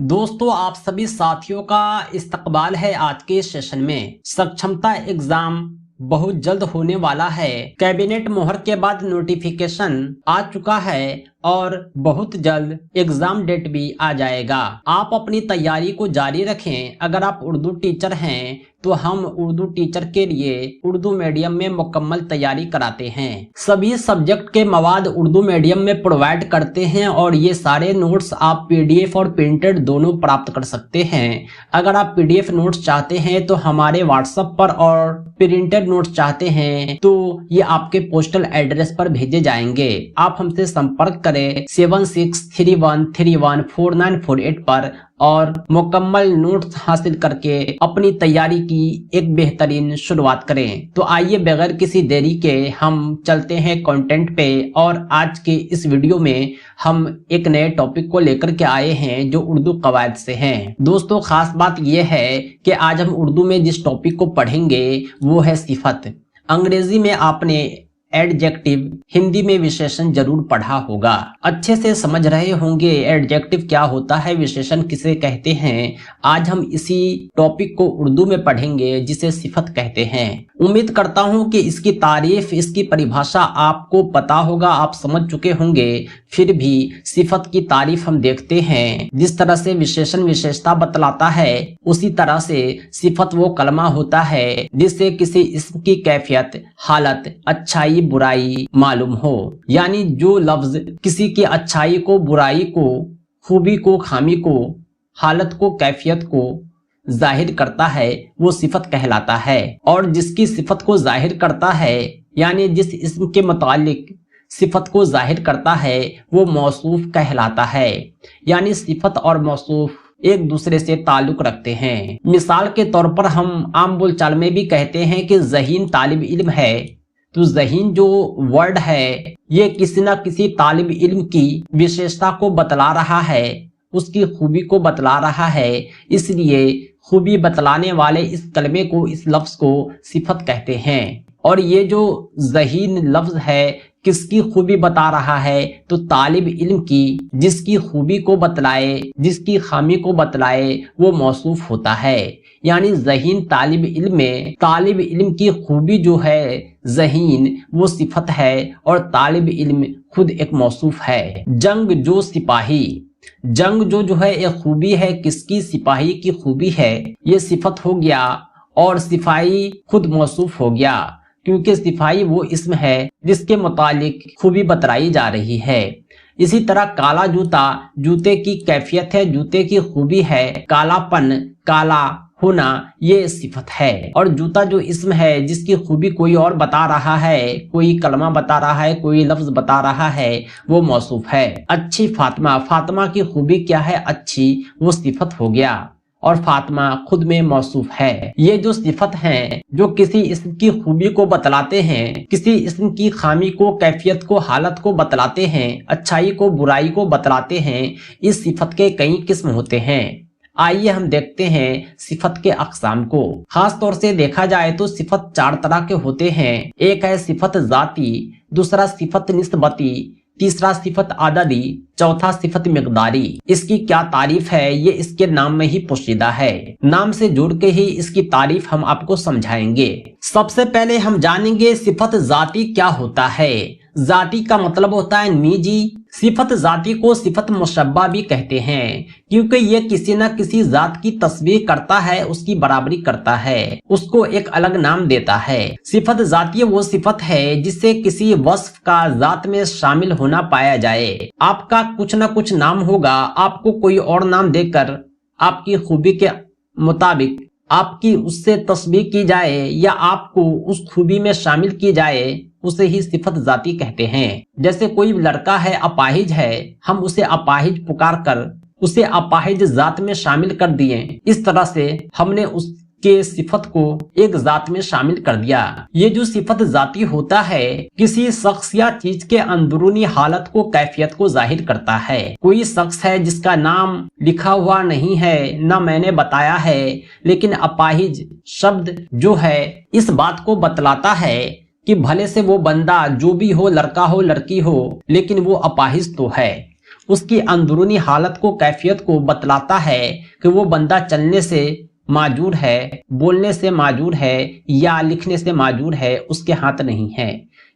दोस्तों, आप सभी साथियों का इस्तकबाल है आज के सेशन में। सक्षमता एग्जाम बहुत जल्द होने वाला है। कैबिनेट मोहर के बाद नोटिफिकेशन आ चुका है और बहुत जल्द एग्जाम डेट भी आ जाएगा। आप अपनी तैयारी को जारी रखें। अगर आप उर्दू टीचर हैं तो हम उर्दू टीचर के लिए उर्दू मीडियम में मुकम्मल तैयारी कराते हैं। सभी सब्जेक्ट के मवाद उर्दू मीडियम में प्रोवाइड करते हैं और ये सारे नोट्स आप पीडीएफ और प्रिंटेड दोनों प्राप्त कर सकते हैं। अगर आप पीडीएफ नोट्स चाहते हैं तो हमारे व्हाट्सएप पर, और प्रिंटेड नोट्स चाहते हैं तो ये आपके पोस्टल एड्रेस पर भेजे जाएंगे। आप हमसे संपर्क करें 7631314948 पर और मुकम्मल नोट्स हासिल करके अपनी तैयारी की एक बेहतरीन शुरुआत करें। तो आइए बगैर किसी देरी के हम चलते हैं कंटेंट पे। और आज के इस वीडियो में हम एक नए टॉपिक को लेकर के आए हैं जो उर्दू कवायद से हैं। दोस्तों, खास बात यह है कि आज हम उर्दू में जिस टॉपिक को पढ़ेंगे वो है सिफत। अंग्रेजी में आपने एडजेक्टिव, हिंदी में विशेषण जरूर पढ़ा होगा। अच्छे से समझ रहे होंगे एडजेक्टिव क्या होता है, विशेषण किसे कहते हैं। आज हम इसी टॉपिक को उर्दू में पढ़ेंगे जिसे सिफत कहते हैं। उम्मीद करता हूं कि इसकी तारीफ, इसकी परिभाषा आपको पता होगा, आप समझ चुके होंगे। फिर भी सिफत की तारीफ हम देखते हैं। जिस तरह से विशेषण विशेषता बतलाता है उसी तरह से सिफत वो कलमा होता है जिससे किसी इस्म की कैफियत, हालत, अच्छाई, बुराई मालूम हो। यानी जो लफ्ज किसी की अच्छाई को, बुराई को, खूबी को, खामी को, हालत को, कैफियत को जाहिर करता है वो सिफत कहलाता है। और जिसकी सिफत को जाहिर करता है, यानी जिस इस्म के मुतालिक सिफत को जाहिर करता है वो मौसूफ कहलाता है। यानी सिफत और मौसूफ एक दूसरे से ताल्लुक रखते हैं। मिसाल के तौर पर हम आम बोलचाल में भी कहते हैं कि ज़हीन तालिब इल्म है। तो ज़हीन जो वर्ड है ये किसी न किसी तालिब इल्म की विशेषता को बतला रहा है, उसकी खूबी को बतला रहा है। इसलिए खूबी बतलाने वाले इस कलमे को, इस लफ्ज को सिफत कहते हैं। और ये जो ज़हीन लफ्ज है किसकी खूबी बता रहा है? तो तालिब इल्म की। जिसकी खूबी को बतलाए, जिसकी खामी को बतलाए वो मौसूफ होता है। यानी ज़हीन तालिब इल्म में तालिब इल्म की खूबी जो है ज़हीन वो सिफत है और तालिब इल्म खुद एक मौसूफ है। जंग जो सिपाही, जंग जो है एक खूबी है किसकी? सिपाही की खूबी है। ये सिफत हो गया और सिपाही खुद मौसूफ हो गया क्योंकि सिपाही वो इस्म है जिसके मुतालिक खूबी बतलाई जा रही है। इसी तरह काला जूता, जूते की कैफियत है, जूते की खूबी है। कालापन, काला होना ये सिफत है। और जूता जो इस्म है जिसकी खूबी कोई और बता रहा है, कोई कलमा बता रहा है, कोई लफ्ज बता रहा है, वो मौसूफ है। अच्छी फातिमा, फातिमा की खूबी क्या है? अच्छी, वो सिफत हो गया और फातिमा खुद में मौसूफ है। ये जो सिफत हैं जो किसी इस्म की खूबी को बतलाते हैं, किसी इस्म की खामी को, कैफियत को, हालत को बतलाते हैं, अच्छाई को, बुराई को बतलाते हैं। इस सिफत के कई किस्म होते हैं। आइए हम देखते हैं सिफत के अक़साम को। खास तौर से देखा जाए तो सिफत चार तरह के होते हैं। एक है सिफत जाती, दूसरा सिफत निस्बती, तीसरा सिफत आददी, चौथा सिफत मिक़दारी। इसकी क्या तारीफ है ये इसके नाम में ही पोशीदा है। नाम से जोड़ के ही इसकी तारीफ हम आपको समझाएंगे। सबसे पहले हम जानेंगे सिफत जाती क्या होता है। जाती का मतलब होता है निजी। सिफत जाती को सिफत मुशब्बा भी कहते हैं क्योंकि ये किसी न किसी जात की तस्बीह करता है, उसकी बराबरी करता है, उसको एक अलग नाम देता है। सिफत जाती वो सिफत है जिससे किसी वस्फ का जात में शामिल होना पाया जाए। आपका कुछ न कुछ नाम होगा, आपको कोई और नाम देकर आपकी खूबी के मुताबिक आपकी उससे तस्बीह की जाए या आपको उस खूबी में शामिल की जाए, उसे ही सिफत जाती कहते हैं। जैसे कोई लड़का है, अपाहिज है, हम उसे अपाहिज पुकार कर उसे अपाहिज जात में शामिल कर दिए। इस तरह से हमने उसके सिफत को एक जात में शामिल कर दिया। ये जो सिफत जाती होता है किसी शख्स या चीज के अंदरूनी हालत को, कैफियत को जाहिर करता है। कोई शख्स है जिसका नाम लिखा हुआ नहीं है, ना मैंने बताया है, लेकिन अपाहिज शब्द जो है इस बात को बतलाता है कि भले से वो बंदा जो भी हो, लड़का हो, लड़की हो, लेकिन वो अपाहिज तो है। اس کی اندرونی حالت کو کیفیت کو بتلاتا ہے کہ وہ بندہ چلنے سے معذور ہے، بولنے سے معذور ہے یا لکھنے سے معذور ہے، اس کے ہاتھ نہیں ہے،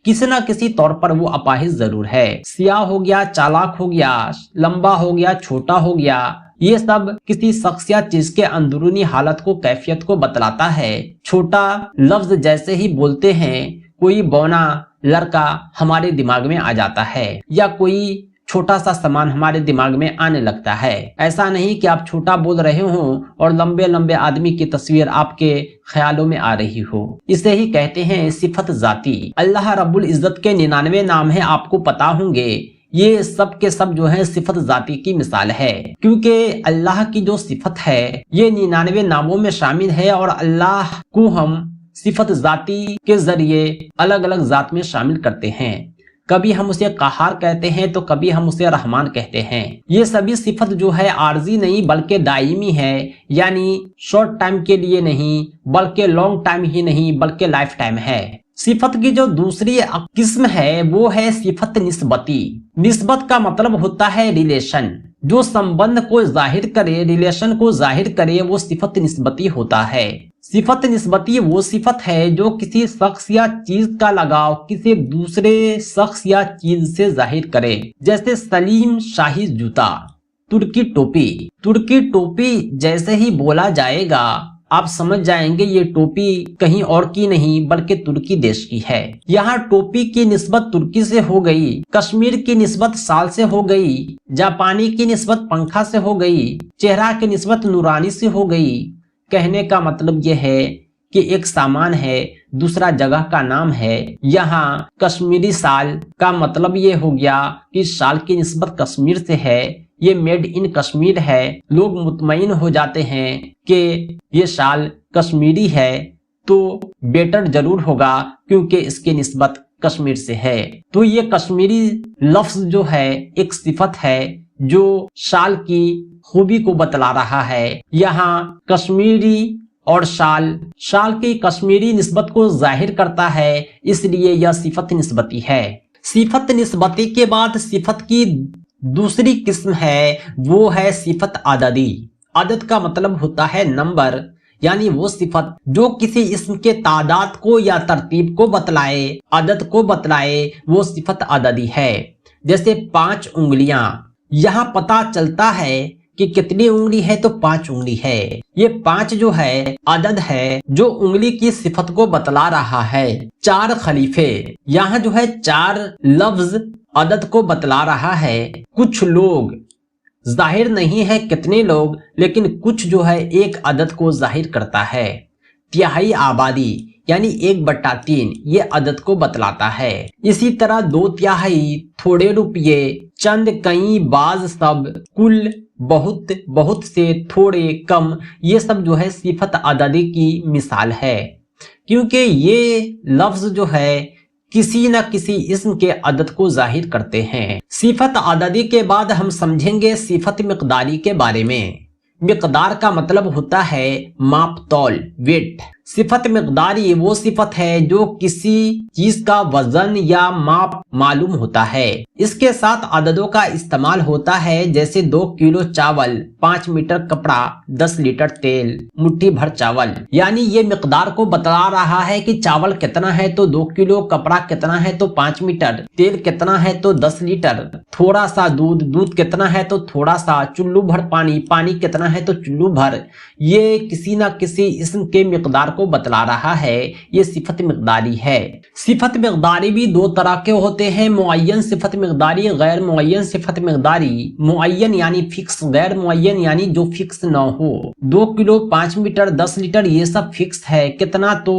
کسی نہ کسی طور پر وہ اپاہج ضرور ہے، سیاہ ہو گیا، چالاک ہو گیا، لمبا ہو گیا، چھوٹا ہو گیا، یہ سب کسی شخص یا چیز کے اندرونی حالت کو کیفیت کو بتلاتا ہے۔ چھوٹا لفظ جیسے ہی بولتے ہیں کوئی بونا لڑکا ہمارے دماغ میں آ جاتا ہے یا کوئی چھوٹا سا سامان ہمارے دماغ میں آنے لگتا ہے۔ ایسا نہیں کہ آپ چھوٹا بول رہے ہوں اور لمبے لمبے آدمی کی تصویر آپ کے خیالوں میں آ رہی ہو، اسے ہی کہتے ہیں صفت ذاتی۔ اللہ رب العزت کے 99 نام ہیں، آپ کو پتا ہوں گے، یہ سب کے سب جو ہے صفت ذاتی کی مثال ہے، کیونکہ اللہ کی جو صفت ہے یہ 99 ناموں میں شامل ہے، اور اللہ کو ہم صفت ذاتی کے ذریعے الگ الگ ذات میں شامل کرتے ہیں۔ کبھی ہم اسے قہار کہتے ہیں تو کبھی ہم اسے رحمان کہتے ہیں۔ یہ سبھی صفت جو ہے عارضی نہیں بلکہ دائمی ہے، یعنی شارٹ ٹائم کے لیے نہیں بلکہ لانگ ٹائم ہی نہیں بلکہ لائف ٹائم ہے۔ صفت کی جو دوسری قسم ہے وہ ہے صفت نسبتی۔ نسبت کا مطلب ہوتا ہے ریلیشن، جو سمبند کو ظاہر کرے، ریلیشن کو ظاہر کرے، وہ صفت نسبتی ہوتا ہے۔ صفت نسبتی وہ صفت ہے جو کسی شخص یا چیز کا لگاؤ کسی دوسرے شخص یا چیز سے ظاہر کرے، جیسے سلیم شاہی جوتا، ترکی ٹوپی۔ ترکی ٹوپی جیسے ہی بولا جائے گا آپ سمجھ جائیں گے یہ ٹوپی کہیں اور کی نہیں بلکہ ترکی دیش کی ہے۔ یہاں ٹوپی کی نسبت ترکی سے ہو گئی، کشمیر کی نسبت سال سے ہو گئی، جاپانی کی نسبت پنکھا سے ہو گئی، چہرہ کی نسبت نورانی سے ہو گئی۔ کہنے کا مطلب یہ ہے کہ ایک سامان ہے، دوسرا جگہ کا نام ہے۔ یہاں کشمیری شال کا مطلب یہ ہو گیا کہ شال کی نسبت کشمیر سے ہے، یہ میڈ ان کشمیر ہے۔ لوگ مطمئن ہو جاتے ہیں کہ یہ شال کشمیری ہے تو بیٹر ضرور ہوگا کیونکہ اس کی نسبت کشمیر سے ہے۔ تو یہ کشمیری لفظ جو ہے ایک صفت ہے جو شال کی خوبی کو بتلا رہا ہے۔ یہاں کشمیری اور شال کی کشمیری نسبت کو ظاہر کرتا ہے، اس لیے یہ صفت نسبتی ہے۔ صفت نسبتی کے بعد صفت کی دوسری قسم ہے وہ ہے صفت عددی۔ عدد کا مطلب ہوتا ہے نمبر، یعنی وہ صفت جو کسی اسم کے تعداد کو یا ترتیب کو بتلائے، عدد کو بتلائے، وہ صفت عددی ہے۔ جیسے 5 انگلیاں، یہاں پتا چلتا ہے کہ کتنی انگلی ہے تو 5 انگلی ہے۔ یہ 5 جو ہے عدد ہے جو انگلی کی صفت کو بتلا رہا ہے۔ 4 خلیفے، یہاں جو ہے 4 لفظ عدد کو بتلا رہا ہے۔ کچھ لوگ، ظاہر نہیں ہے کتنے لوگ لیکن کچھ جو ہے ایک عدد کو ظاہر کرتا ہے۔ تہائی آبادی یعنی 1/3 یہ عدد کو بتلاتا ہے۔ اسی طرح 2/3، تھوڑے روپیے، چند، کئی، بعض، سب، کل، بہت، بہت سے، تھوڑے، کم، یہ سب جو ہے صفت عددی کی مثال ہے، کیونکہ یہ لفظ جو ہے کسی نہ کسی اسم کے عدد کو ظاہر کرتے ہیں۔ صفت عددی کے بعد ہم سمجھیں گے صفت مقداری کے بارے میں۔ مقدار کا مطلب ہوتا ہے ماپ تول، ویٹ۔ صفت مقداری وہ صفت ہے جو کسی چیز کا وزن یا ماپ معلوم ہوتا ہے۔ اس کے ساتھ عددوں کا استعمال ہوتا ہے، جیسے 2 کلو چاول، 5 میٹر کپڑا، 10 لیٹر تیل، مٹھی بھر چاول۔ یعنی یہ مقدار کو بتلا رہا ہے کہ چاول کتنا ہے تو 2 کلو، کپڑا کتنا ہے تو 5 میٹر، تیل کتنا ہے تو 10 لیٹر، تھوڑا سا دودھ، دودھ کتنا ہے تو تھوڑا سا، چلو بھر پانی، پانی کتنا ہے تو چلو بھر۔ یہ کسی نہ کسی اسم کے مقدار کو بتلا رہا ہے، یہ صفت مقداری ہے۔ صفت مقداری بھی 2 طرح کے ہوتے ہیں، معین صفت مقداری، غیر معین صفت مقداری۔ معین یعنی فکس، غیر معین یعنی جو فکس نہ ہو۔ 2 کلو، 5 میٹر، 10 لیٹر یہ سب فکس ہے، کتنا تو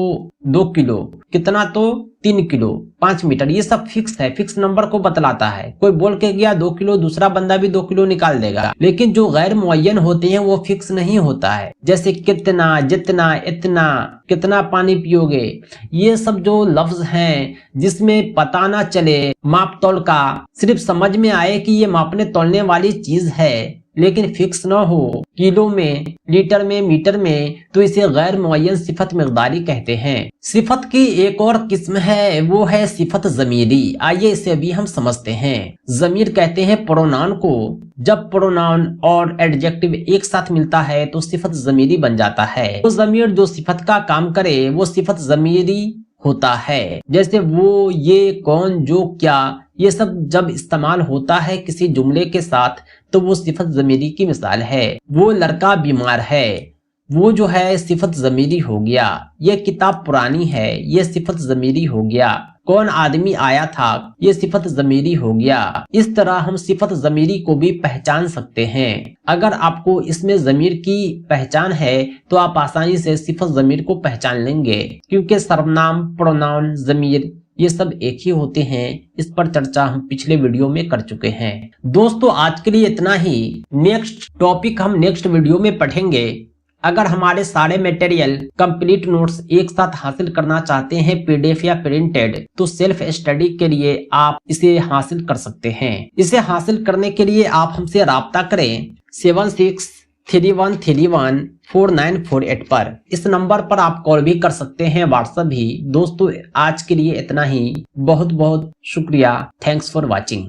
2 کلو، کتنا تو 3 کلو، 5 میٹر، یہ سب فکس ہے، فکس نمبر کو بتلاتا ہے۔ کوئی بول کے گیا 2 کلو، دوسرا بندہ بھی 2 کلو نکال دے گا۔ لیکن جو غیر معین ہوتے ہیں وہ فکس نہیں ہوتا ہے، جیسے کتنا، جتنا، اتنا، کتنا پانی پیو گے، یہ سب جو لفظ ہیں جس میں پتہ نہ چلے ماپ تول کا، صرف سمجھ میں آئے کہ یہ ماپنے تولنے والی چیز ہے، लेकिन फिक्स ना हो किलो में, लीटर में, मीटर में, तो इसे गैर मुअय्यन सिफत मिक़दारी कहते हैं। सिफत की एक और किस्म है, वो है सिफत ज़मीरी। आइए इसे भी हम समझते हैं। ज़मीर कहते हैं प्रोनाउन को। जब प्रोनाउन और एडजेक्टिव एक साथ मिलता है तो सिफत ज़मीरी बन जाता है। तो ज़मीर जो सिफत का काम करे वो सिफत ज़मीरी होता है। जैसे वो, ये, कौन, जो, क्या, ये सब जब इस्तेमाल होता है किसी जुमले के साथ तो वो सिफत ज़मीरी की मिसाल है। वो लड़का बीमार है, वो जो है सिफत ज़मीरी हो गया। ये किताब पुरानी है, ये सिफत ज़मीरी हो गया। कौन आदमी आया था, ये सिफत ज़मीरी हो गया। इस तरह हम सिफत ज़मीरी को भी पहचान सकते हैं। अगर आपको इसमें ज़मीर की पहचान है तो आप आसानी से सिफत ज़मीर को पहचान लेंगे, क्योंकि सर्वनाम, प्रोनाउन, ज़मीर ये सब एक ही होते हैं। इस पर चर्चा हम पिछले वीडियो में कर चुके हैं। दोस्तों आज के लिए इतना ही। नेक्स्ट टॉपिक हम नेक्स्ट वीडियो में पढ़ेंगे। अगर हमारे सारे मटेरियल कंप्लीट नोट्स एक साथ हासिल करना चाहते हैं पीडीएफ या प्रिंटेड, तो सेल्फ स्टडी के लिए आप इसे हासिल कर सकते हैं। इसे हासिल करने के लिए आप हमसे राब्ता करें 7631314948 पर। इस नंबर पर आप कॉल भी कर सकते हैं, व्हाट्सएप भी। दोस्तों आज के लिए इतना ही। बहुत बहुत शुक्रिया। Thanks for watching.